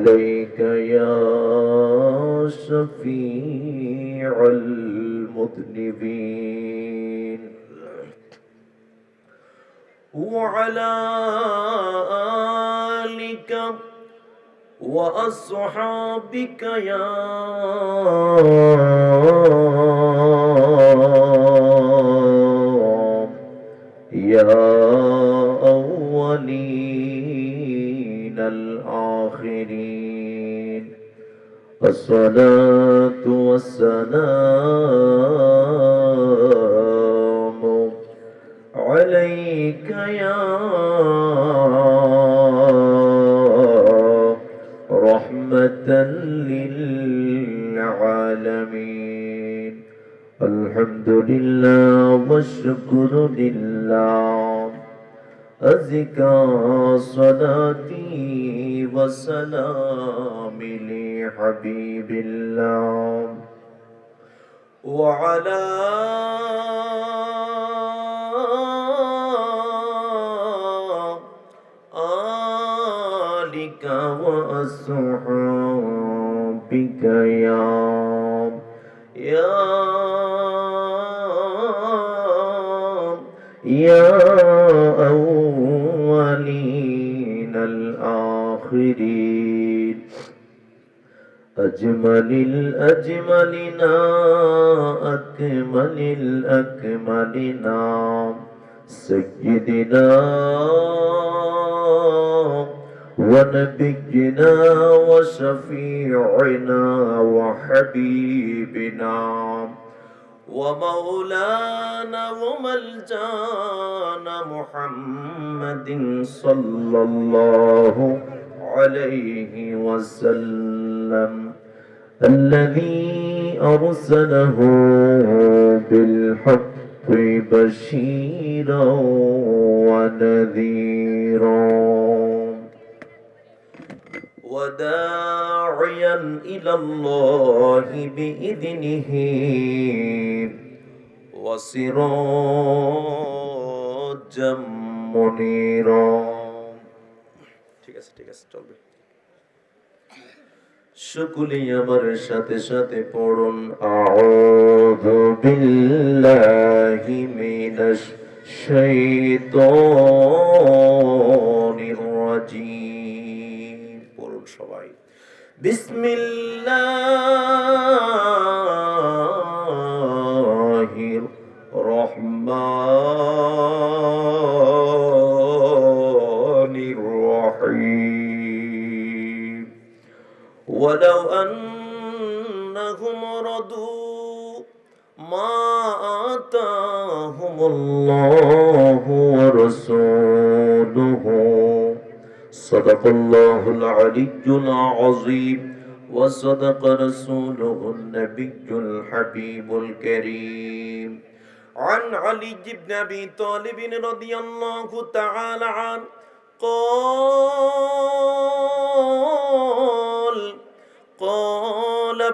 عليك يا شفيع المذنبين وعلى آلك وأصحابك يا أولين الآخرين الصلاة والسلام عليك يا رحمة للعالمين الحمد لله والشكر لله أزكى صلاتي وسلامي لحبيب الله وعلى آلك وأصحابك يا أولين الآخرين أجمل الأجملين أكمل الأكملين سيدنا ونبينا وشفيعنا وحبيبنا ومولانا وملجانا محمد صلى الله عليه وسلم الذي أرسله بالحق بشيرا ونذيرا وداعيا إلى الله بإذنه وسراجا منيرا ঠিক আছে চলবে সকলেই আমার সাথে সাথে পড়ুন আউযু বিল্লাহি মিনাশ শাইতানির রাজিম পড়ুন সবাই বিসমিল্লাহির রহমানির রহিম ولو أنهم رضوا ما آتاهم الله ورسوله صدق الله العلي العظيم وصدق رسوله النبي الحبيب الكريم عن علي بن أبي طالب رضي الله تعالى عنه قال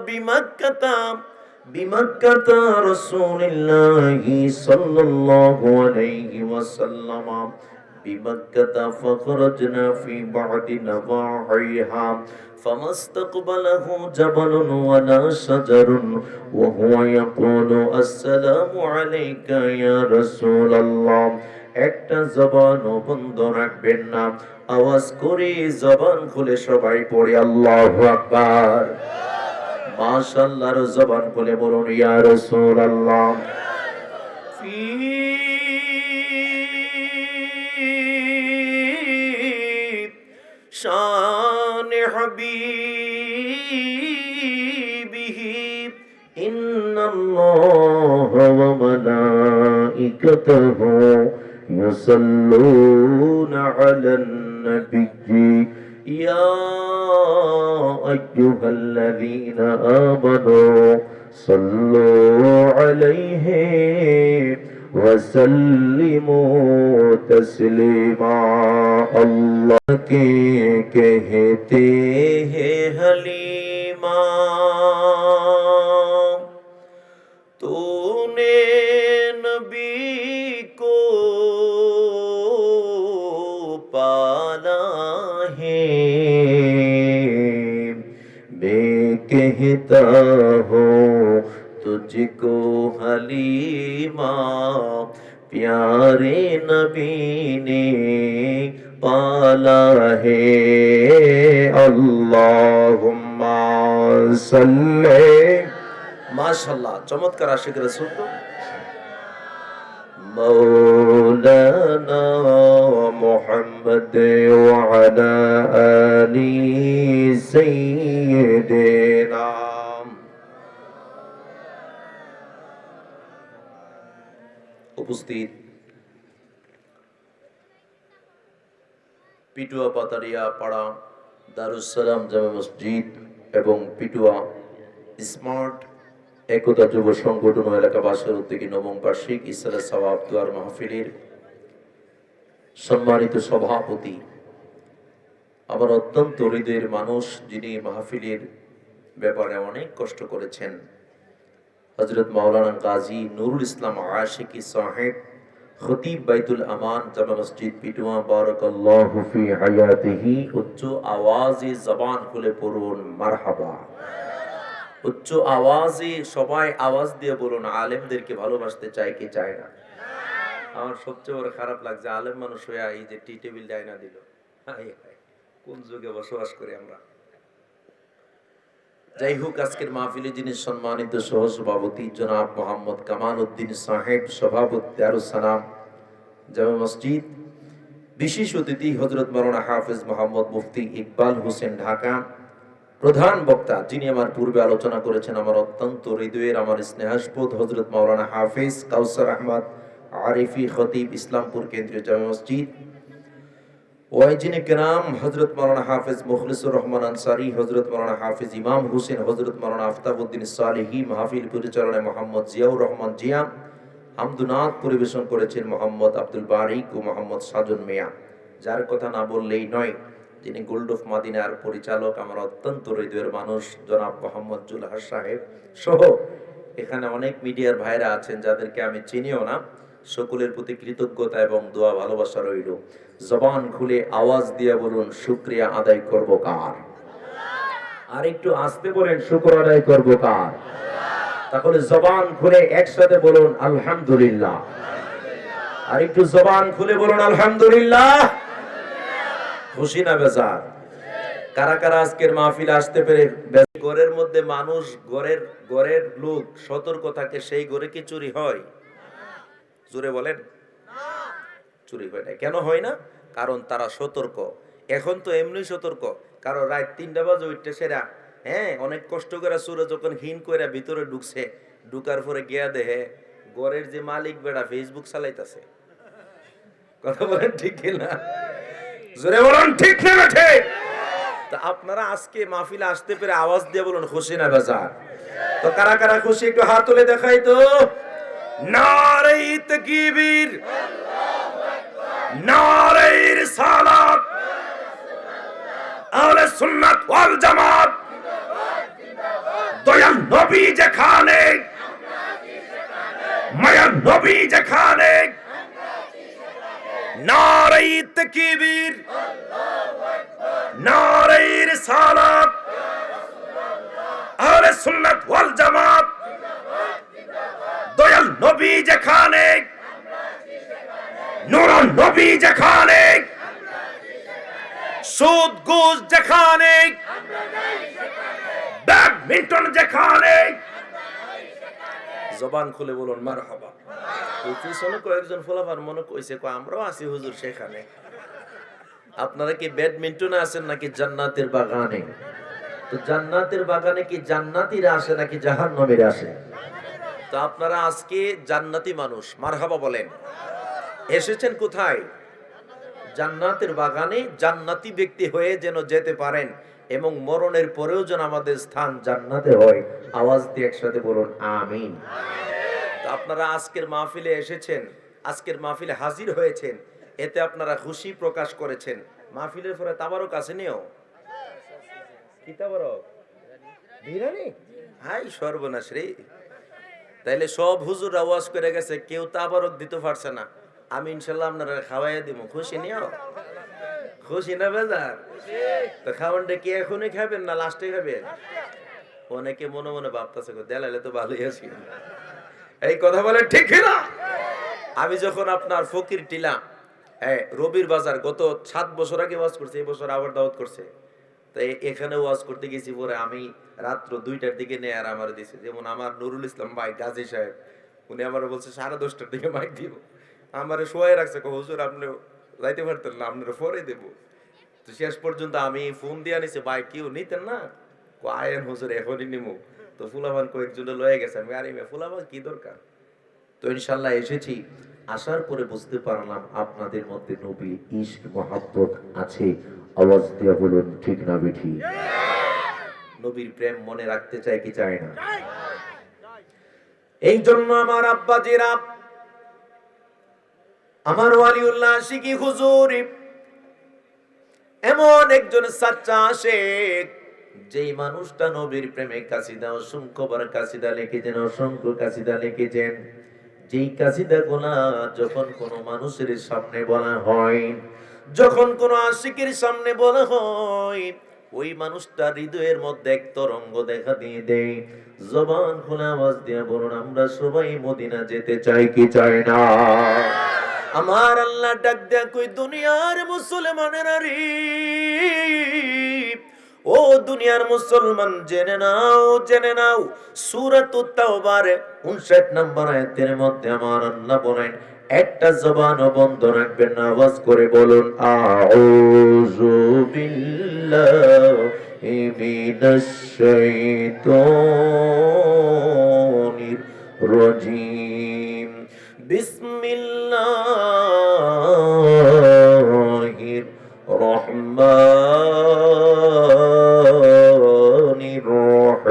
بمكة رسول الله صلى الله عليه وسلم بمكة فخرجنا في بعض نواحيها فما استقبله جبل ولا شجر وهو يقول السلام عليك يا رسول الله একটা জবানও বন্ধ রাখবেন না আওয়াজ করে জবান খুলে সবাই পড়ে আল্লাহু আকবার মাশাআল্লাহর জবান খুলে বলুন ইয়া রাসূলুল্লাহ ফি শান হাবিবিহি ইন্নাল্লাহা ওয়া মালাইকাতাহু يصلون على النبي يا أيها الذين آمنوا صلوا عليه وسلموا تسليما الله के कहते हैं हलीमा तूने नबी को पाला है कहता हूँ तुझको हलीमा, प्यारे नबी ने पाला है। अल्लाहुम्मा सल्ले, माशाल्लाह चमत्कार आशिक रसूल तो मौलाना मुहम्मद वअला आली सय्यिदिना। উপস্থিত পিটুয়া পাতারিয়া পাড়া দারুস সালাম জামে মসজিদ এবং পিটুয়া স্মার্ট একতা যুব সংগঠন ও এলাকাবাসীর উদ্যোগে নবম বার্ষিক ইসলাহ সওয়াব দুয়ার মাহফিলের সম্মানিত সভাপতি, আমার অত্যন্ত হৃদয়ের মানুষ, যিনি মাহফিলের ব্যাপারে অনেক কষ্ট করেছেন, হযরত মাওলানা গাজী নুরুল ইসলাম আশিকি সাহেব, খতিব বাইতুল আমান জামে মসজিদ পিটুয়া, বারাকাল্লাহু ফি হায়াতিহি। উচ্চ আওয়াজে জবান খুলে পড়ুন মারহাবা। উচ্চ আওয়াজে সবাই আওয়াজ দিয়ে বলুন, আলেমদেরকে ভালোবাসতে চায় কি চায় না? আমার সবচেয়ে বড় খারাপ লাগছে, আলেম মানুষ হয়ে এই যে টি টেবিল ডাইনা দিল। কোন যুগে বসবাস করি আমরা? যাই হোক, আজকের মাহফিলে যিনি সম্মানিত সহসভাপতি জনাব মোহাম্মদ কামাল উদ্দিন সাহেব, সভাপতি দারুস সালাম জামে মসজিদ, বিশেষ অতিথি হযরত মাওলানা হাফেজ মোহাম্মদ মুফতি ইকবাল হোসেন ঢাকা, প্রধান বক্তা যিনি আমার পূর্বে আলোচনা করেছেন, আমার অত্যন্ত হৃদয়ের, আমার স্নেহাস্পদ হযরত মাওলানা হাফেজ কাউসার আহমদ আরিফি, খতিব ইসলামপুর কেন্দ্রীয় জামে মসজিদ, ওয়াইজিনে কেরাম হযরত মাওলানা হাফেজ মুখলিসুর রহমান আনসারী, হযরত মাওলানা হাফেজ ইমাম হোসেন, হযরত মাওলানা আফতাবউদ্দিন সালেহী, মাহফিল পরিচালনায় মোহাম্মদ জিয়াউর রহমান জিয়া, হামদুনাত পরিবেশন করেছেন মোহাম্মদ আব্দুল বারিক ও মোহাম্মদ সাজন মিয়া, যার কথা না বললেই নয়, যিনি গোল্ড অফ মাদিনার পরিচালক, আমার অত্যন্ত হৃদয়ের মানুষ জনাব মোহাম্মদ জুলহাস সাহেব সহ এখানে অনেক মিডিয়ার ভাইরা আছেন যাদেরকে আমি চিনিও না। সকলের প্রতি কৃতজ্ঞতা এবং দোয়া ভালোবাসা রইল। জবান খুলে আওয়াজ দিয়ে বলুন, শুকরিয়া আদায় করব কার? আর একটু আস্তে বলেন, শুকর আদায় করব কার? তাহলে জবান খুলে একসাথে বলুন আলহামদুলিল্লাহ। আর একটু জবান খুলে বলুন আলহামদুলিল্লাহ। খুশি না বেজার? কারা কারা আজকের মাহফিলে আসতে পেরে? ঘরের মধ্যে মানুষ, ঘরের লোক সতর্ক থাকে, সেই ঘরে কি চুরি হয়? জোরে বলেন। চুরি হয় না। কেন হয় না? কারণ তারা সতর্ক। এখন তো এমনি সতর্ক, কারণ রাত 3টা বাজে উঠতে সেরা, অনেক কষ্ট করে চোরে যখন হিন করে ভিতরে ঢুকছে, ঢুকার পরে গিয়া দেহে ঘরের যে মালিক বেড়া ফেসবুক চালাইতেছে। কথা বলেন ঠিক না? জোরে বলেন ঠিক না ঠিক? তা আপনারা আজকে মাহফিলে আসতে পেরে আওয়াজ দিয়ে বলুন খুশি না বেজার? তো কারা কারা খুশি একটু হাত তুলে দেখাই তো। নারে তাকবীর, নারে রিসালাত, আহলে সুন্নাত ওয়াল জামাত, দয়াল নবী যেখানে, মায়ার নবী যেখানে, নারে তাকবীর, নারে রিসালাত, আহলে সুন্নাত ওয়াল জামাত, দয়াল নবী যেখানে, নূরুন নবী যেখানে, সুদ ঘুষ যেখানে, ব্যাডমিন্টন যেখানে, জবান খুলে বলুন মারহাবা। পিছনে কয়েকজন ফলাফার মনে কইছে, আমরাও আছি হুজুর সেখানে। আপনারা কি ব্যাডমিন্টনে আছেন নাকি জান্নাতের বাগানে? তো জান্নাতের বাগানে কি জান্নাতীরা আসে নাকি জাহান্নামীরা আসে? তো আপনারা আজকে জান্নাতি মানুষ, মারহাবা বলেন। এসেছেন কোথায়? জান্নাতের বাগানে। জান্নাতি ব্যক্তি হয়ে যেন যেতে পারেন এবং মরণের পরেও যেন আমাদের স্থান জান্নাতে হয়। আওয়াজ দিয়ে একসাথে বলুন আমিন। তো আপনারা আজকের মাহফিলে এসেছেন, আজকের মাহফিলে হাজির হয়েছেন, এতে আপনারা খুশি প্রকাশ করেছেন। মাহফিলের পরে তাবারক আছে নিও? কি তাবারক? বিরিয়ানি? হাই সর্বনাশ রে! তাইলে সব হুজুর আওয়াজ করে গেছে, কেউ তাবারক দিতে পারছে না। আমি ইনশাল্লাহ আপনারা খাওয়াইয়া দিব। খুশি নিও? খুশি না বেজার? তো খাওয়ানটা কি এখনই খাবেন না লাস্টে খাবেন? অনেকে মনে মনে ভাবতেছে দেলাইলে তো ভালোই আছি। এই কথা বলে ঠিক না? আমি যখন আপনার ফকির টিলা রবির বাজার গত 7 বছর আগে ওয়াজ করছে, এই বছর আবার দাওয়াত করছে। তো এখানে ওয়াজ করতে গেছি, পরে আমি রাত্র 2টার দিকে নিয়ে আর আমার দিছে। যেমন আমার নুরুল ইসলাম ভাই গাজী সাহেব, উনি আমার বলছে 10:30টার দিকে মাইক দিব। আমারে শোয়াই রাখছে, হুজুর আপনি যাইতে পারতেন না, আপনারা পরে দেব। তো শেষ পর্যন্ত আমি ফোন দিয়ে আনিছে, ভাই কেউ নিতেন না? আয়েন হুজুর এখনই নিমু। তো ফুলাবান কয়েকজনে লয়ে গেছে। আমি আরে ফুলাবান কি দরকার? তো ইনশাল্লাহ এসেছি। আসার পরে বুঝতে পারলাম আপনাদের মধ্যে নবী ইশক মহব্বত আছে। আওয়াজ দিয়ে বলুন ঠিক না বেঠি? নবীর প্রেম মনে রাখতে চায় কি চায় না? এই জন্য আমার আব্বাজিরা, আমার ওয়ালিউল্লাহ আশিকি হুজুর এমন একজন সাচ্চা আশিক, যেই মানুষটা নবীর প্রেমে কাসিদা অসংখ্যবার কাসিদা লিখেছেন, অসংখ্য কাসিদা লিখেছেন। যেই কাসিদা গুলা যখন কোন মানুষের সামনে বলা হয়, যখন কোন আশিকের সামনে বলা হয়, ওই মানুষটা হৃদয়ের মধ্যে এক তরঙ্গ দেখা দিয়ে দেয়। জবান খুলে আওয়াজ দিয়ে বলুন, আমরা সবাই মদিনা যেতে চাই কি চাই না? আমার আল্লাহ ডাক দেয়া কই, দুনিয়ার মুসলমানেরা রে, ও দুনিয়ার মুসলমান জেনে নাও, জেনে নাও, সূরাতুত তাওবার 59 নম্বর আয়াতের মধ্যে আমার আল্লাহ বলেন, একটা জবানও বন্ধ রাখবেন না। আওয়াজ করে বলুন, আউযু বিল্লাহি মিনাশ শাইতানির রাজীম, বিসমিল্লাহির রহমানির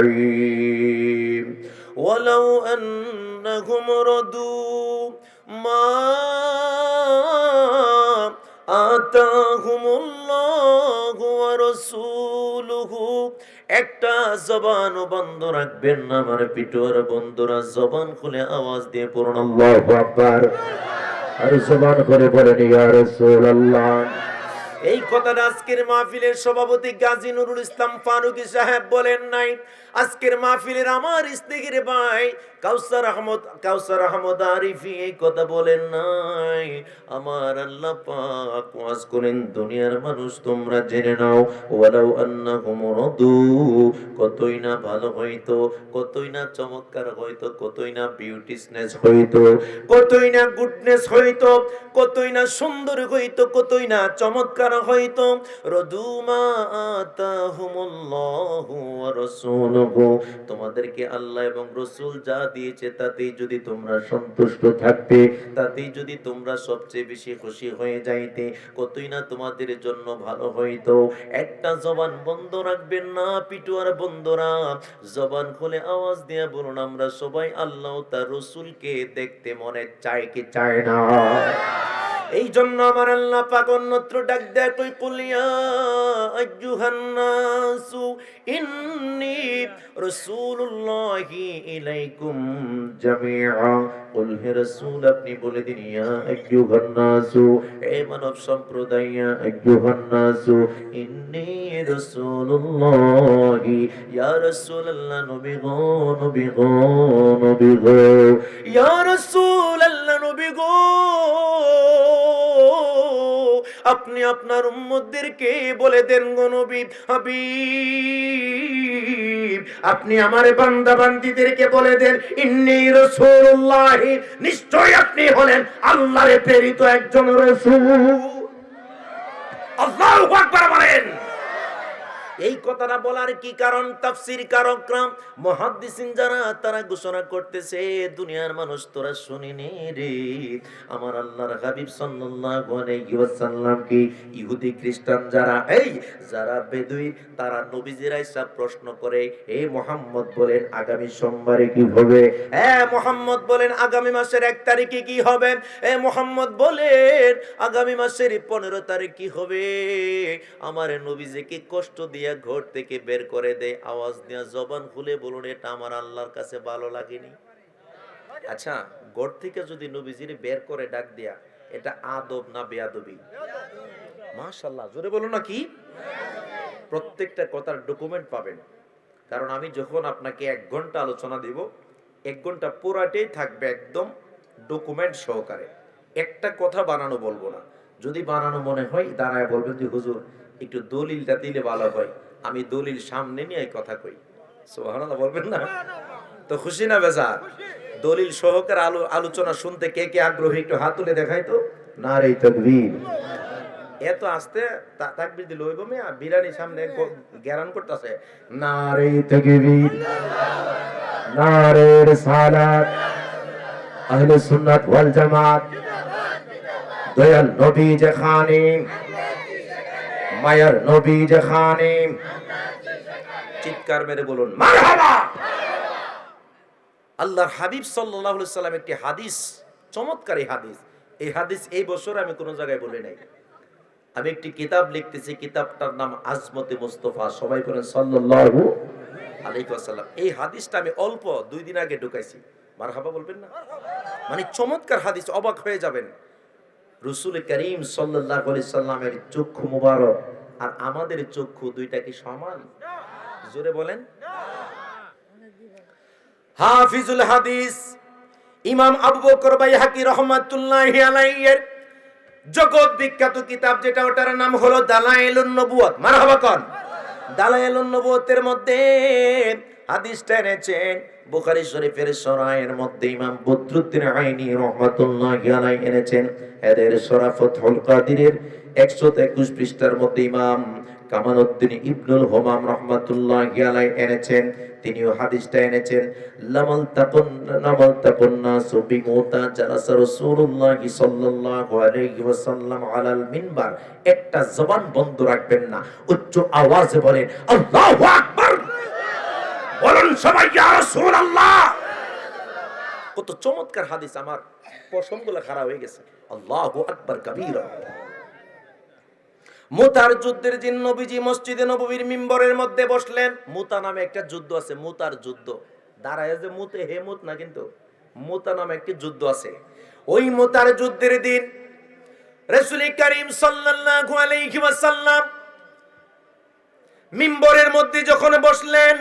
রহিম। ওয়ালাউ আন্নাহুম রাদু মা আতাহুমুল্লাহু ওয়া রাসূলুহু, একটা জবান বন্ধ রাখবেন না আমার পিটোর বন্ধুরা। জবান খুলে আওয়াজ দিয়ে পড়ুন আল্লাহু আকবার। আর জবান করে বলেন ইয়া রাসূলুল্লাহ। এই কথাটা আজকের মাহফিলের সভাপতি গাজী নুরুল ইসলাম ফারুকী সাহেব বলেন নাই। আজকের মাহফিলের আমার ইস্তেগির ভাই কাউসার আহমদ আরিফি এই কথা বলেন নাই। আমার আল্লাহ পাক ওয়াজ করেন, দুনিয়ার মানুষ তোমরা জেনে নাও, ওয়ালাউ আন্নাহুম রাদু, কতই না ভালো হইতো, কতই না চমৎকার হইতো, কতই না বিউটিসনেস হইতো, কতই না গুডনেস হইতো, কতই না সুন্দর হইতো, কতই না চমৎকার হইতো, রদুমা আতাহুমুল্লাহু ওয়া রাসূলুহু, তোমাদেরকে আল্লাহ এবং রাসূল যা দিয়েছে তাতেই যদি তোমরা সন্তুষ্ট থাকতে, তাতেই যদি তোমরা সবচেয়ে বেশি খুশি হয়ে যাইতে, কতই না তোমাদের জন্য ভালো হইতো। একটা জবান বন্ধ রাখবেন না পিটুয়ার বন্ধুরা। জবান খুলে আওয়াজ দিয়ে বলুন, আমরা সবাই আল্লাহ তার রাসূলকে দেখতে মনে চায় কি চায় না? এই জন্য আমার আল্লাহ পাক অন্যত্র ডাক দেয় কই, কুলিয়া আইয়ুহান নাসু ইন্নী রাসূলুল্লাহি ইলাইকুম জামিআ, কুল হে রাসূল আপনি বলে দিন, ইয়া আইয়ুহান নাসু, হে মানব সম্প্রদায়, ইয়া আইয়ুহান নাসু ইন্নী রাসূলুল্লাহি, ইয়া রাসূলুল্লাহ নবী গো, নবী গো, নবী গো, ইয়া রাসূলুল্লাহ নবী গো, আপনি আপনার উম্মতদেরকে বলে দেন গো নবী হাবিব, আপনি আমার বান্দা বান্দীদেরকে বলে দেন, ইন্নী রাসূলুল্লাহ, নিশ্চয় আপনি হলেন আল্লাহর প্রেরিত একজন রাসূল। আল্লাহু আকবার বলেন। এই কথাটা বলার কি কারণ? তাফসীর কারকরা, মুহাদ্দিসিন যারা, তারা ঘোষণা করতেছে, দুনিয়ার মানুষ তোরা শুনিনি রে, আমার আল্লাহর হাবিব সাল্লাল্লাহু আলাইহি ওয়াসাল্লাম কি ইহুদি খ্রিস্টান যারা, যারা বেদুই, তারা নবীজির আইসা প্রশ্ন করে, হে মুহাম্মদ বলেন আগামী সোমবারে কি হবে? মুহাম্মদ বলেন আগামী মাসের 1 তারিখে কি হবে? মুহাম্মদ বলেন আগামী মাসের 15 তারিখ কি হবে? আমার নবীজিকে কষ্ট দিয়া ঘর থেকে বের করে দেয়। আওয়াজ দিয়া জবান খুলে বলুন, এটা আমার আল্লাহর কাছে ভালো লাগেনি? আচ্ছা, ঘর থেকে যদি নবীজিরে বের করে ডাক দিয়া, এটা আদব না বেয়াদবি? মাশাআল্লাহ, জোরে বলুন না কি? প্রত্যেকটা কথার ডকুমেন্ট পাবেন। কারণ আমি যখন আপনাকে 1 ঘন্টা আলোচনা দেব, 1 ঘন্টা পুরাটাই থাকবে একদম ডকুমেন্ট সহকারে, একটা কথা বানানো বলবো না। যদি বানানো মনে হয় দাঁড়ায় বলবেন যে হুজুর একটু দলিলটা দিলে ভালো হয়, আমি দলিল সামনে নিয়ে এই কথা কই। সুবহানাল্লাহ বলবেন না? তো খুশি না বেজার? দলিল সহকারে আলোচনা শুনতে কে কে আগ্রহী একটু হাত তুলে দেখাই তো। নারে তাকবীর। এত আস্তে তাকবীর দিল ওই গমে বিরানি সামনে গ্যারান করতেছে। নারে তাকবীর, নারে রিসালাত, আহলে সুন্নাত ওয়াল জামাত, দয়াল নবী যেখানে, মায়ার নবী যেখানে, চিৎকার মেরে বলুন মারহাবা। আল্লাহর হাবিব সাল্লাল্লাহু আলাইহি সাল্লাম একটি হাদিস, চমৎকার এই হাদিস, এই হাদিস এই বছর আমি কোনো জায়গায় বলি নাই। আমি একটি কিতাব লিখতেছি, কিতাবটার নাম আজমতে মুস্তাফা, সবাই বলেন সাল্লাল্লাহু আলাইহি ওয়াসাল্লাম। এই হাদিসটা আমি অল্প 2 দিন আগে ঢুকাইছি, মারহাবা বলবেন না? মানে চমৎকার হাদিস, অবাক হয়ে যাবেন। রাসূল করিম সাল্লাল্লাহু আলাইহি সাল্লামের চক্ষু মুবারক আর আমাদের চক্ষু দুইটা কি সমান? জোরে বলেন। হাফিজুল হাদিস ইমাম আবু বকর বাইহাকি রাহমাতুল্লাহি আলাইহির জগৎ বিখ্যাত কিতাব যেটা, ওটার নাম হলো দালাইলুন নবুয়ত। মারহাবা কোন? দালাইলুন নবুয়তের মধ্যে হাদিসটা এনেছেন বুখারী শরীফের সরায়ের মধ্যে ইমাম বদরুদ্দিন আইনি রাহমাতুল্লাহি আলাইহি এনেছেন। এদের সূরা ফাতহুল কাদিরের 121 পৃষ্ঠার মধ্যে ইমাম কামালউদ্দিন ইবনুল হুমাম রাহমাতুল্লাহি আলাইহি এনেছেন, তিনিও হাদিসটা এনেছেন। লামাল তাকুন নাসু বিমুতা জালাসা রাসূলুল্লাহ সাল্লাল্লাহু আলাইহি ওয়াসাল্লাম আলাল মিনবার। একটা জবান বন্ধ রাখবেন না, উচ্চ আওয়াজে বলেন আল্লাহু আকবার। বলুন সবাই ইয়া রাসূলুল্লাহ। কত চমৎকার হাদিস, আমার পশমগুলো খারাপ হয়ে গেছে। আল্লাহু আকবার কবীরা। মুতার যুদ্ধের দিন নবীজি মসজিদে নববীর মিম্বরের মধ্যে বসলেন। মুতা নামে একটা যুদ্ধ আছে, মুতার যুদ্ধ। দাঁড়ায় যে মুতে হে মুত না, কিন্তু মুতা নামে একটি যুদ্ধ আছে। ওই মুতার যুদ্ধের দিন রাসূল করিম সাল্লাল্লাহু আলাইহি ওয়াসাল্লাম মিম্বরের মধ্যে যখন বসলেন,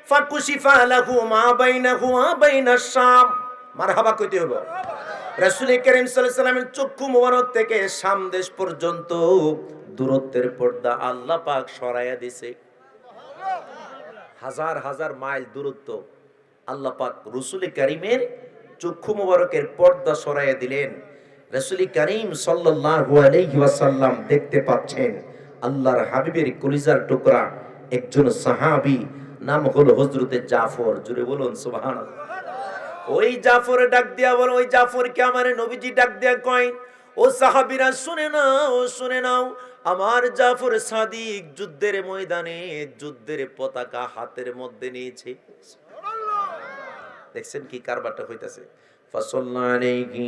ফাকুশিফা লাহু মা বাইনাহু ওয়া বাইনাশ শাম। মারহাবা কইতে হবে। রাসূল করিম সাল্লাল্লাহু আলাইহি ওয়াসাল্লামের চক্ষু মোবারক থেকে শাম দেশ পর্যন্ত দূরত্বের পর্দা আল্লাহ পাক সরাইয়া দিছে। হাজার হাজার মাইল দূরত্ব আল্লাহ পাক রাসূল করিমের চক্ষু মোবারকের পর্দা সরাইয়া দিলেন। রাসূল করিম সাল্লাল্লাহু আলাইহি ওয়াসাল্লাম দেখতে পাচ্ছেন আল্লাহর হাবিবের কলিজার টুকরা একজন সাহাবী, নাম হলো হযরতে জাফর। জুড়ে বলুন সুবহানাল্লাহ। ওই জাফর ডাক দিয়া বল, ওই জাফরকে আমার নবীজি ডাক দিয়া কয়, ও সাহাবীরা শুনে নাও, শুনে নাও, আমার জাফর সাদিক যুদ্ধের ময়দানে যুদ্ধের পতাকা হাতের মধ্যে নিয়েছে। দেখছেন কি কারবারটা হইতাছে। ফাসাল্লাল্লাহু আলাইহি,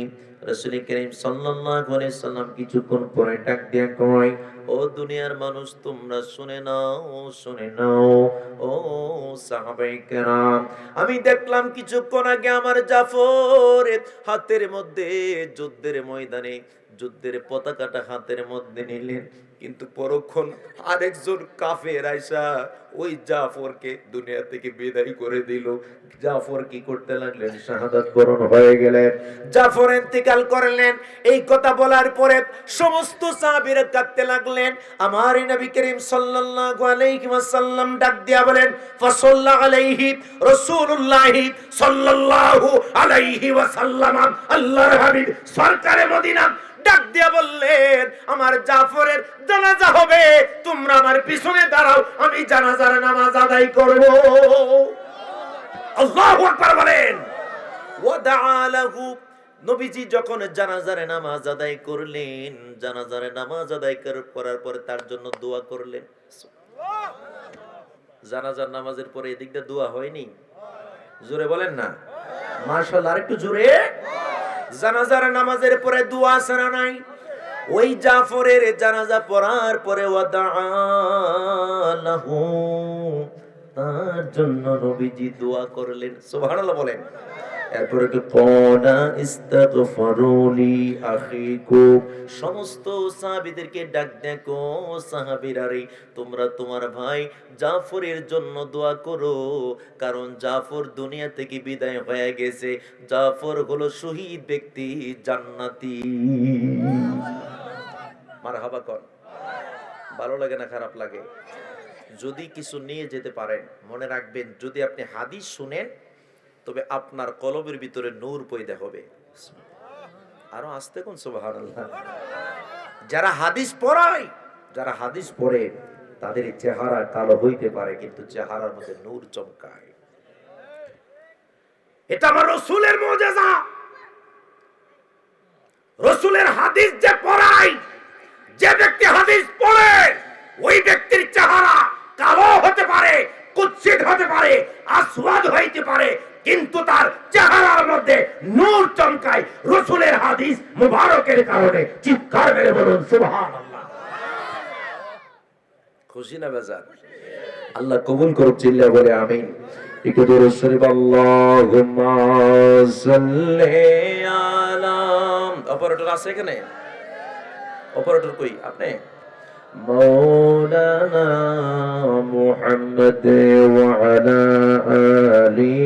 রাসূল করিম সাল্লাল্লাহু আলাইহি সাল্লাম কিছুক্ষণ পরে ডাক দিয়া কয়, ও দুনিয়ার মানুষ তোমরা শুনে নাও, শুনে নাও, ও সাহাবায়ে কেরাম, আমি দেখলাম কিছুক্ষণ আগে আমার জাফর হাতের মধ্যে যুদ্ধের ময়দানে যুদ্ধের পতাকাটা হাতের মধ্যে নিলেন, কিন্তু পরক্ষণ আরেকজন কাফের আইসা ওই জাফরকে দুনিয়া থেকে বিদায় করে দিল। জাফর কি করতে লাগলেন? শাহাদাত বরণ হয়ে গেলেন, জাফর ইন্তেকাল করলেন। এই কথা বলার পরে সমস্ত সাহাবীরা কাঁদতে লাগলেন। আমার নবী করিম সাল্লাল্লাহু আলাইহি ওয়াসাল্লাম ডাক দিয়া বলেন, ফাসাল্লা আলাইহি রাসূলুল্লাহ সাল্লাল্লাহু আলাইহি ওয়াসাল্লাম, আল্লাহর হাবিব সরকারে মদিনা ডাক দিয়া বললেন, আমার জাফরের জানাজা হবে, তোমরা আমার পিছনে দাঁড়াও, আমি জানাজার নামাজ আদায় করব। আল্লাহু আকবার বলেন। ওয়াদাআ লাহু, নবীজি যখন জানাজার নামাজ আদায় করলেন, জানাজার নামাজ আদায় করার পরে তার জন্য দোয়া করলেন। জানাজার নামাজের পরে এদিকটা দোয়া হয়নি? জোরে বলেন না মাশাআল্লাহ, আরেকটু জোরে। জানাজার নামাজের পরে দোয়া আছে না নাই? ওই জাফরের জানাজা পড়ার পরে ওয়াদাআ লাহু, তার জন্য নবীজি দোয়া করলেন। সুবহানাল্লাহ বলেন। এরপরে কি ক্বালা ইস্তাগফিরু লি আখিকুম, সমস্ত সাহাবীদেরকে ডাক দেখো, সাহাবীরা রে তোমরা তোমার ভাই জাফরের জন্য দোয়া করো, কারণ জাফর দুনিয়া থেকে বিদায় হয়ে গেছে, জাফর হলো শহীদ ব্যক্তি, জান্নাতি। মারহাবা কর। ভালো লাগে না খারাপ লাগে? যদি কিছু নিয়ে যেতে পারেন মনে রাখবেন, যদি আপনি হাদিস শুনেন তবে আপনার কলবের ভিতরে নূর পয়দা হবে। আরো আস্তে কোন সুবহানাল্লাহ। যারা হাদিস পড়ায়, যারা হাদিস পড়ে তাদের চেহারা কালো হইতে পারে কিন্তু চেহারার মধ্যে নূর চমকায়। এটা আমার রাসূলের মুজিজা। রাসূলের হাদিস যে পড়ায়, যে ব্যক্তি হাদিস পড়ে ওই ব্যক্তির চেহারা কালো হতে পারে, কুৎসিত হতে পারে, আসওয়াদ হইতে পারে, কিন্তু তার চেহারার মধ্যে নূর চমকায় রাসূলের হাদিস মুবারকের কারণে। চিৎকার মেরে বলুন সুবহানাল্লাহ। খুশি না বেজার? আল্লাহ কবুল করুক, চিল্লা বলে আমিন। একটু দরুদ শরীফ আল্লাহুম্মা সাল্লি আলা। অপারেটর আছে এখানে? অপারেটর কই আপনি? মাওলানা মুহাম্মদ ওয়া আলা আলি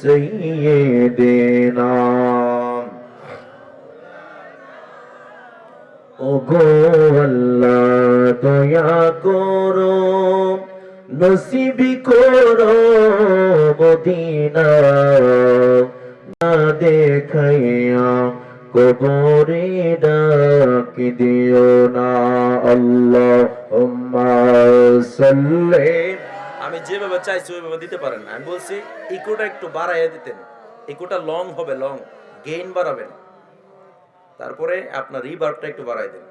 সাইয়্যিদিনা। ওগো আল্লাহ দয়া করো, নসিব করো মদিনা, না দেখাইয়া কবরে ডাক দিও না। আল্লাহুম্মা সাল্লি। আমি যেভাবে চাইছি ওইভাবে দিতে পারেন না। আমি বলছি ইকোটা একটু বাড়াইয়া দিতেন, ইকোটা লং হবে, লং গেইন বাড়াবেন, তারপরে আপনার রিভার্বটা একটু বাড়াই দেন।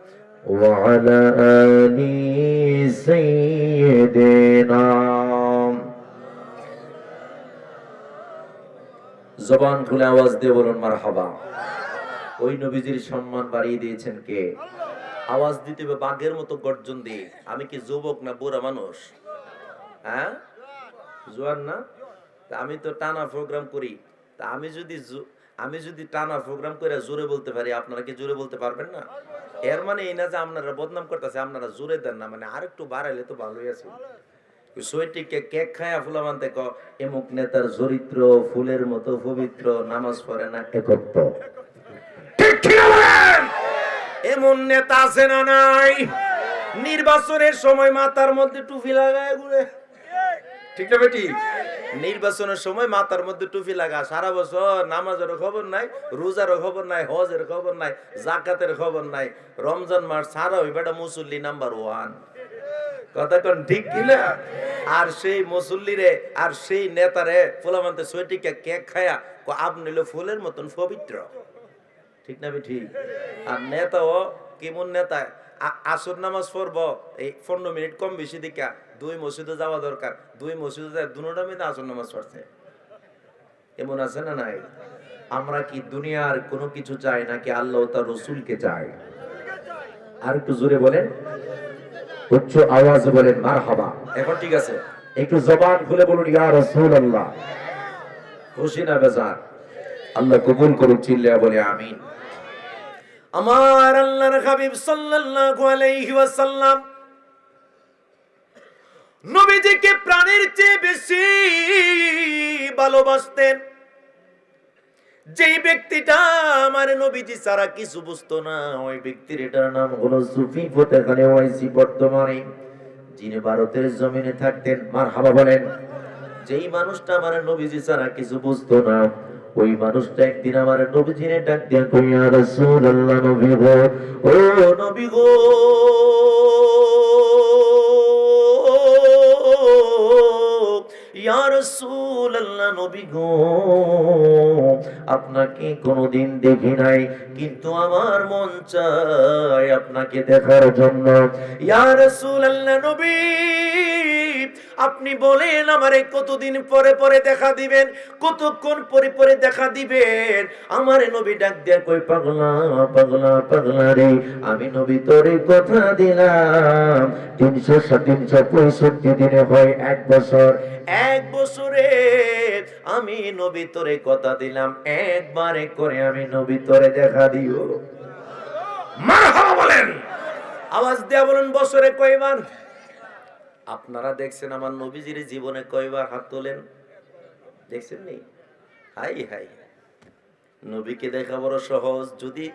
ওয়া আলা আলি সাইয়্যিদিনা। জবান খুলে আওয়াজ দিয়ে বলুন মারহাবা। ওই নবীজির সম্মান বাড়িয়ে দিয়েছেন কে? আওয়াজ দিতে হবে বাঘের মতো গর্জন দিয়ে। আমি কি যুবক না বুড়া মানুষ? হ্যাঁ, জোয়ান না? তা আমি তো টানা প্রোগ্রাম করি। তা আমি যদি টানা প্রোগ্রাম করে জোরে বলতে পারি, আপনারা কি জোরে বলতে পারবেন না? এর মানে এই না যে আপনারা বদনাম করতেছে, আপনারা জোরে দেন না, মানে আরেকটু বাড়াইলে তো ভালোই আছে। সৈটিকে কেক খায়া ফুলা মানতে ক এমুক নেতার চরিত্র ফুলের মতো পবিত্র, নামাজ পড়ে না একত্ব। ঠিক ঠিক বলেন। এমন নেতা আছে না নাই? নির্বাচনের সময় মাথার মধ্যে টুপি লাগায় ঘুরে, ঠিক না বেটি? নির্বাচনের সময় মাথার মধ্যে টুপি লাগা, সারা বছর নামাজের খবর নাই, রোজারও খবর নাই, হজের খবর নাই, জাকাতের খবর নাই, রমজান মাস ছাড়া ওই বেটা মুসল্লি নাম্বার 1। কথা কোন ঠিক কিনা? আর সেই মুসল্লিরে আর সেই নেতারে ফুলামানতে সৈটিকে কেক খায়া আপনি হলো ফুলের মতন পবিত্র, ঠিক না বেটি? আর নেতাও কেমন নেতা, আসর নামাজ পড়বো এই 15 মিনিট কম বেশি দেখা 2 মসজিদে যাওয়া দরকার, 2 মসজিদে যায় দুটোটা মিলে আসর নামাজ পড়ছে। এমন আছে না নাই? আমরা কি দুনিয়ার কোনো কিছু চাই নাকি আল্লাহ তার রাসূলকে চাই? আর একটু জোরে বলেন, উচ্চ আওয়াজে বলেন মারহাবা। এখন ঠিক আছে, একটু জবান খুলে বলুন ইয়া রাসূলুল্লাহ। খুশি না বেজার? আল্লাহ কবুল করুন, চিল্লায়া বলে আমিন। আমার আল্লাহর হাবিব সাল্লাল্লাহু আলাইহি ওয়াসাল্লাম নবীজিকে প্রাণের চেয়ে বেশি ভালোবাসতেন। যেই ব্যক্তিটা আমার নবীজি ছাড়া কিছু বুঝতো না, ওই ব্যক্তির এটার নাম হলো সুফি ফতেখানে ওয়াইসি, বর্তমানে যিনি ভারতের জমিনে থাকতেন। মারহাবা বলেন। যেই মানুষটা আমার নবীজি ছাড়া কিছু বুঝতো না, ওই মানুষটা একদিন আমার নবীজিরে ডাক দিয়া কই ইয়া রাসূলুল্লাহ, নবী গো, ও নবী গো, ইয়া রাসূলুল্লাহ, নবী গো, আপনাকে কোনোদিন দেখি নাই, কিন্তু আমার মন চায় আপনাকে দেখার জন্য। ইয়া রাসূলুল্লাহ, নবী আপনি বলেন আমারে কতদিন পরে পরে দেখা দিবেন, কতক্ষণ পরে পরে দেখা দিবেন? আমারে নবী ডাক দিয়া কই পাগলা পাগলা পাগলা রে, আমি নবী তোরে কথা দিলাম 365 দিনে হয় 1 বছর, 1 বছরে আমি নবী তোরে কথা দিলাম, একবারে করে আমি নবী তোরে দেখা দিও। মারহাবা বলেন, আওয়াজ দেয়া বলেন, বছরে কয়বার? আপনারা দেখছেন আমার নবীজির জীবনে কয়বার? হাত তোলেন, দেখছেন নি? হাই হাই, নবীকে দেখা বড় সহজ। যদি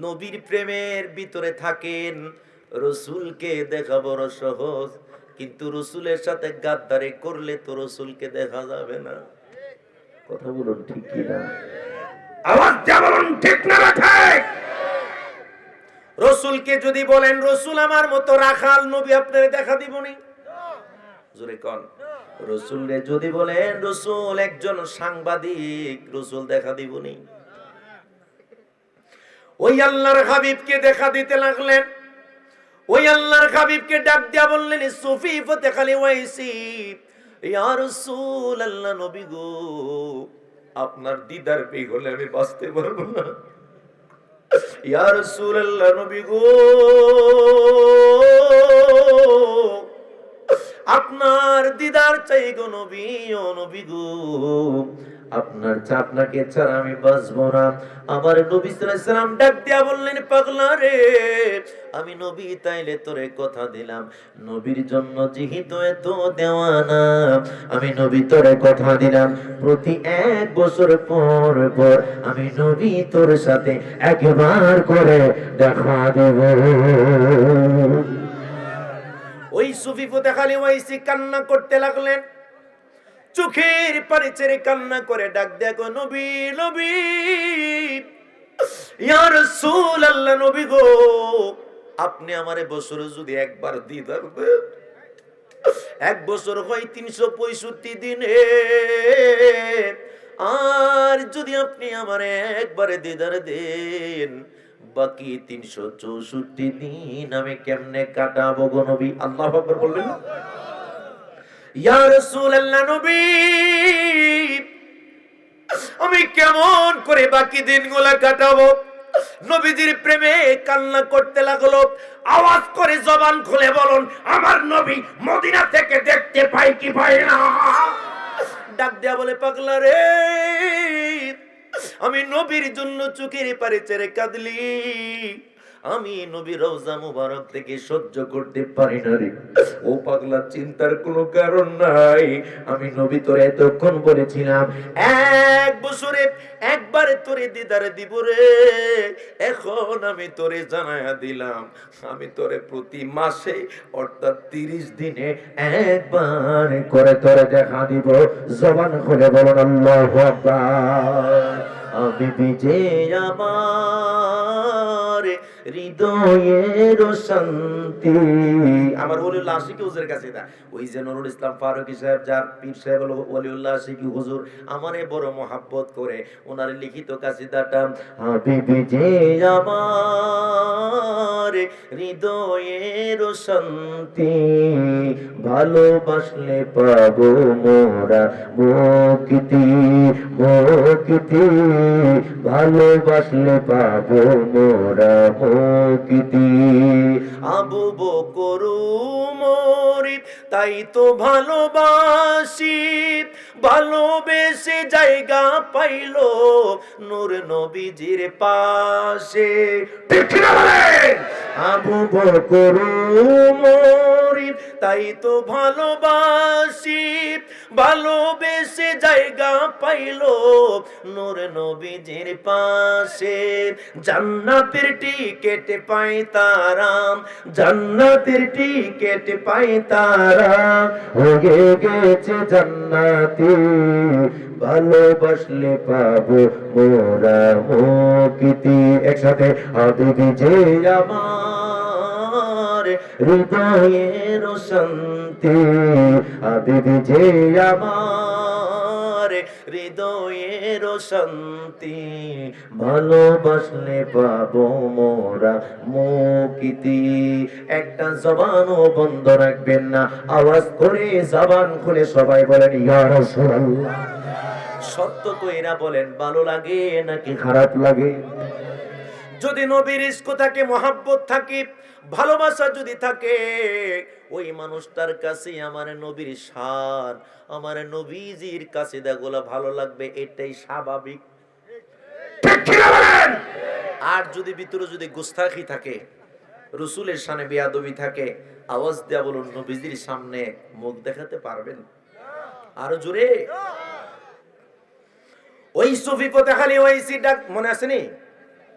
নবীর প্রেমের ভিতরে থাকেন, রসুলকে দেখা বড় সহজ। কিন্তু রসুলের সাথে গাদ্দারি করলে তো রসুলকে দেখা যাবে না। কথা বলুন ঠিক কি না? আওয়াজ যা বলুন ঠিক না ঠিক? রসুলকে যদি বলেন রসুল আমার মতো রাখাল, নবী আপনারে দেখা দিবনি? জোরে কোন। রসুলরে যদি বলেন রসুল একজন সাংবাদিক, রসুল দেখা দিবনি? ওই আল্লাহর হাবিবকে দেখা দিতে লাগলেন। ওই আল্লাহর হাবিবকে ডাক দিয়া বললেন, সুফি ফতেখালি ওয়াইসি, ইয়া রাসূল আল্লাহ, নবী গো, আপনার দিদার পেয়ে হলে আমি বাঁচতে পারবো না। ইয়া রাসূল আল্লাহ, নবী গো, আপনার দিদার চাই গো নবী, ও নবী গো, আপনার আপনাকে ছাড়া আমি বাঁচবো না। আমার নবী সাল্লাল্লাহু আলাইহি সাল্লাম ডাক দিয়া বললেন, পাগলা রে, আমি নবী তাইলে তোরে কথা দিলাম, নবীর জন্য যেহেতু এত দেওয়ানা, আমি নবী তোরে কথা দিলাম, প্রতি 1 বছর পর পর আমি নবী তোর সাথে একবার করে দেখা দেব। ওই সুফি ফতেখালি ওয়াইসি কান্না করতে লাগলেন, চোখের পানি ছেড়ে কান্না করে ডাক দেখো, নবী নবী, ইয়া রাসূল আল্লাহ, নবী গো, আপনি আমারে বছরে যদি একবার দিদার দেন, 1 বছর হয় 365 দিনে, আর যদি আপনি আমারে একবারে দিদার দেন, বাকি 364 দিন আমি কেমনে কাটাবো গো নবী? আল্লাহু আকবার বলবেন না? ইয়া রাসূলুল্লাহ, নবী, আমি কেমন করে বাকি দিনগুলা কাটাবো? নবীজির প্রেমে কান্না করতে লাগলো। আওয়াজ করে জবান খুলে বলুন, আমার নবী মদিনা থেকে দেখতে পাই কি পাই না? ডাক দেয়া বলে, পাগলা রে, আমি নবীর জন্য চোখের পানি ছেড়ে কাঁদলি, আমি নবী রওজা মুবারক থেকে সহ্য করতে পারি না রে। ও পাগলা, চিন্তার কোনো কারণ নাই, আমি নবী তোরে এতক্ষণ বলেছিলাম 1 বছরে একবারে তোরে দিদার দিব রে, এখন আমি তোরে জানায়া দিলাম, আমি তোরে প্রতি মাসে অর্থাৎ 30 দিনে একবার করে তোরে দেখা দিব। জবান খুলে বলুন আল্লাহু আকবার। আমি বিজে আমার হৃদয়ের শান্তি, আমার ওলিউল্লাহ আশিকি হুজুরের কাছে দা, ওই যে নুরুল ইসলাম ফারুকী সাহেব, যার পীর সাহেব হলো ওলিউল্লাহ আশিকি হুজুর, আমারে বড় মহব্বত করে, ওনার লিখিত কাসিদাটা, হাবিবি যে আমার হৃদয়ের শান্তি, ভালোবাসলে পাবো মোরা মুক্তি, মুক্তি, ভালোবাসলে পাবো মোরা মুক্তি। আবু বকর উমর তাই তো ভালোবাসি, ভালোবেসে জায়গা পাইলো নূর নবীজির পাশে। ঠিক না বলেন? আবু বকর উমর তাই তো ভালোবাসি, ভালোবেসে জায়গা পাইলো নূর নবীজির পাশে। জান্নাতের টিকেট পাই তারা, জান্নাতের টিকেট পাই তারা, হয়ে গেছে জান্নাতি, ভালোবাসলে পাবো মোরা মুক্তি। একসাথে, হাবিবি যে আমার হৃদয়ের শান্তি, হাবিবি যে আমার হৃদয়ের শান্তি, ভালোবাসলে পাবো মোরা মুক্তি। একটা জবানও বন্ধ রাখবেন না, আওয়াজ করে জবান খুলে সবাই বলেন ইয়া রাসূলুল্লাহ। সত্য কইরা বলেন, ভালো লাগে নাকি খারাপ লাগে? যদি নবীর ইশক থাকে, মহাব্বত থাকে, ভালোবাসা যদি থাকে, ওই মানুষটার কাছে আমার নবীর শান, আমার নবীজির কাছে দেগুলা ভালো লাগবে, এটাই স্বাভাবিক। আর যদি ভিতরে যদি গুস্তাখি থাকে, রসুলের শানে বেয়াদবি থাকে, আওয়াজ দেয়া বলুন, নবীজির সামনে মুখ দেখাতে পারবেন? আরো জোরে। ওই সুফি পতাখালি ওইসি ডাক মনে আসেনি?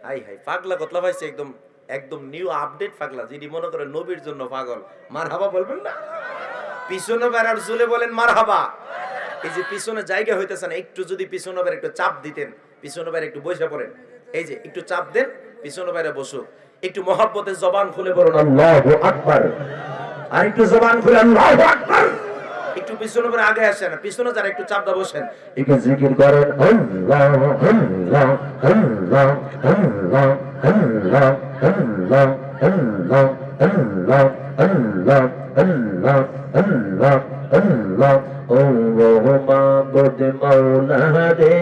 হাই হাই পাগলা কতলা ভাইছে, একদম একদম নিউ আপডেট পাগলা, যিনি মনে করেন নবীর জন্য পাগল। মারহাবা বলবেন না? পিছনে বেড়ার চুলে বলেন মারহাবা। এই যে পিছনে জায়গা হইতেছে না, একটু যদি পিছনে বেড়ে একটু চাপ দিতেন, পিছনে বেড়ে একটু বসে পড়েন, এই যে একটু চাপ দেন, পিছনে বেড়ে বসো, একটু মহব্বতের জবান খুলে বলুন আল্লাহু আকবার, আর একটু জবান খুলে আল্লাহু আকবার। একটু পিছনে বেড়ে আগে আসেন, পিছনে যারা একটু চাপ দা বসেন, একটু জিকির করেন আল্লাহ আল্লাহ আল্লাহ আল্লাহ আল্লাহ আল্লাহ আল্লাহ আল্লাহ আল্লাহ আল্লাহ আল্লাহ আল্লাহ। ও মাবুদ মাওলা রে,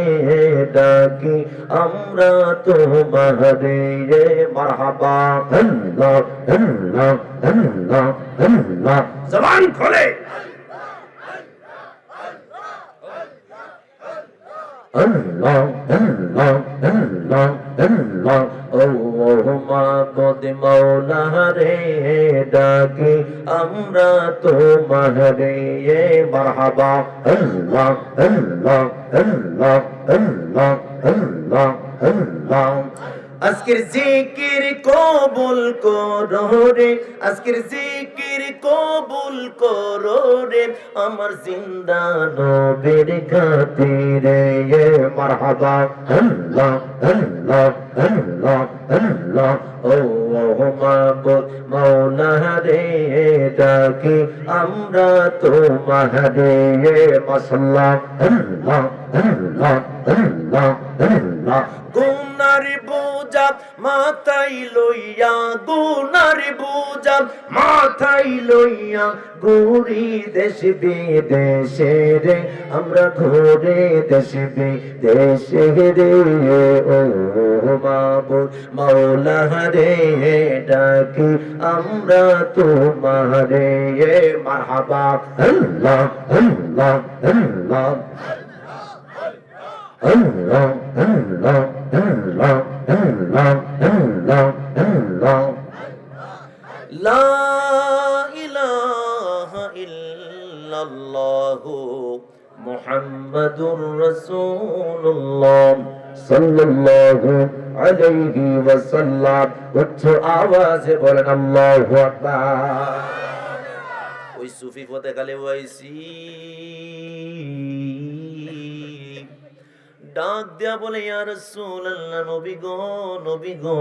ডাকি আমরা তোমারে রে, মারহাবা আল্লাহ আল্লাহ আল্লাহ আল্লাহ। জবান খোলে আল্লাহ আল্লাহ আল্লাহ আল্লাহ। ও মাবুদ মাওলা রে, ডাকি আমরা তোমারে, মারহাবা আল্লাহ আল্লাহ আল্লাহ আল্লাহ আল্লাহ আল্লাহ। আজকের জিকির কবুল করো রে, আজকের জিকির কবুল করো রে, আমার জিন্দা নবীর খাতিরে, মারহাবা আল্লাহ আল্লাহ আল্লাহ আল্লাহ। ও মাবুদ মাওলা রে, ডাকি আমরা তোমারে, মাশাআল্লাহ আল্লাহ আল্লাহ আল্লাহ আল্লাহ। গুনার বোঝা মাথায় লইয়া, গুনার বোঝা মাথায় লইয়া, ঘুরি দেশ বিদেশে রে, আমরা ঘুরে দেশ বিদেশে রে। ও মাবুদ মাওলা রে, ডাকি আমরা তোমারে, মারহাবা আল্লাহ আল্লাহ আল্লাহ আল্লাহ আল্লাহ আল্লাহ আল্লাহ আল্লাহ আল্লাহ। লা ইলাহা ইল্লাল্লাহু মুহাম্মাদুর রাসূলুল্লাহ সাল্লাল্লাহু আলাইহি ওয়াসাল্লাম। উচ্চ আওয়াজে বলেন আল্লাহু আকবার। ওই সুফি পথে খালি ওয়াইসি ডাক দেয়া বলে, ইয়া রাসূলুল্লাহ, নবী গো নবী গো,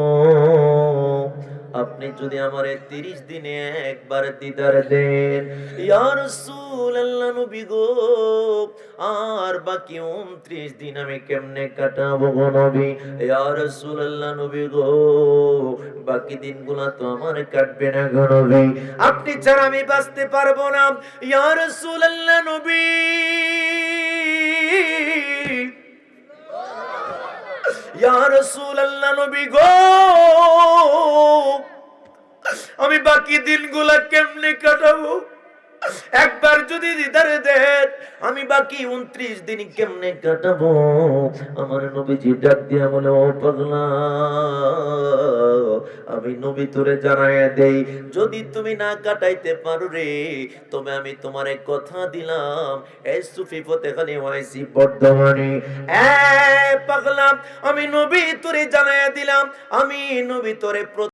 আপনি যদি আমারে 30 দিনে একবার দিদার দেন, ইয়া রাসূলুল্লাহ নবী গো, আর বাকি 29 দিন আমি কেমনে কাটাবো গো নবী? ইয়া রাসূলুল্লাহ নবী গো, বাকি দিনগুলো তো আমার কাটবে না গো নবী, আপনি ছাড়া আমি বাঁচতে পারবো না। ইয়া রাসূলুল্লাহ নবী, ইয়া রাসূলুল্লাহ নবী গো, আমি বাকি দিনগুলা কেমনে কাটাবো? একবার যদি দিদারে দেন, আমি বাকি 29 দিন কেমনে কাটাবো? আমার নবীজি ডাক দিয়া বলে, ও পাগলা, আমি নবী তোরে জানাইয়া দেই, যদি তুমি না কাটাইতে পারো রে, তবে আমি তোমারে কথা দিলাম, এই সুফি ফতেখানি ওয়াইসি বর্ধমানে, এ পাগলা, আমি নবী তোরে জানাইয়া দিলাম, আমি নবী তোরে